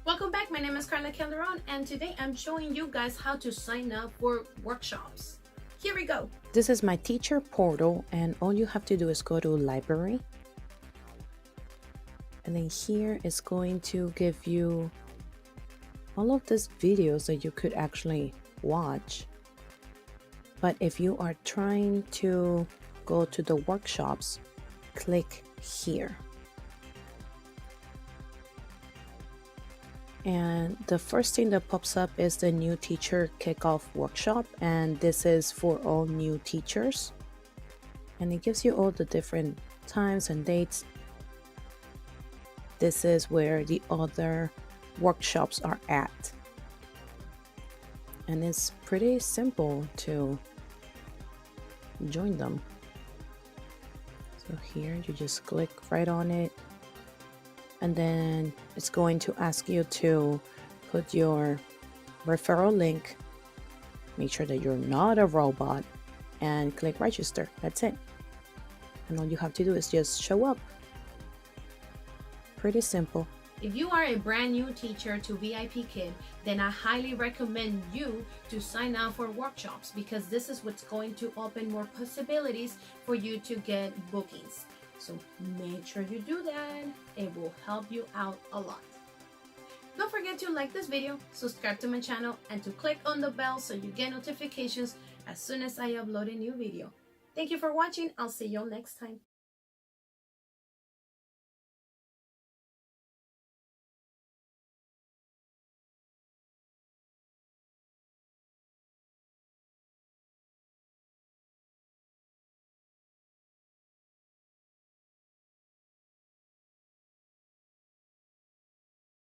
Welcome back, my name is Carla Calderon, and today I'm showing you guys how to sign up for workshops. Here we go. This is my teacher portal, and all you have to do is go to library. And then here it's going to give you all of these videos that you could actually watch. But if you are trying to go to the workshops, click here. And the first thing that pops up is the new teacher kickoff workshop, and this is for all new teachers, and it gives you all the different times and dates. This is where the other workshops are at, and it's pretty simple to join them. So here you just click right on it, and then it's going to ask you to put your referral link, make sure that you're not a robot, and click register. That's it. And all you have to do is just show up. Pretty simple. If you are a brand new teacher to VipKid, then I highly recommend you to sign up for workshops, because this is what's going to open more possibilities for you to get bookings. So make sure you do that. It will help you out a lot. Don't forget to like this video, subscribe to my channel, and to click on the bell so you get notifications as soon as I upload a new video. Thank you for watching. I'll see you all next time.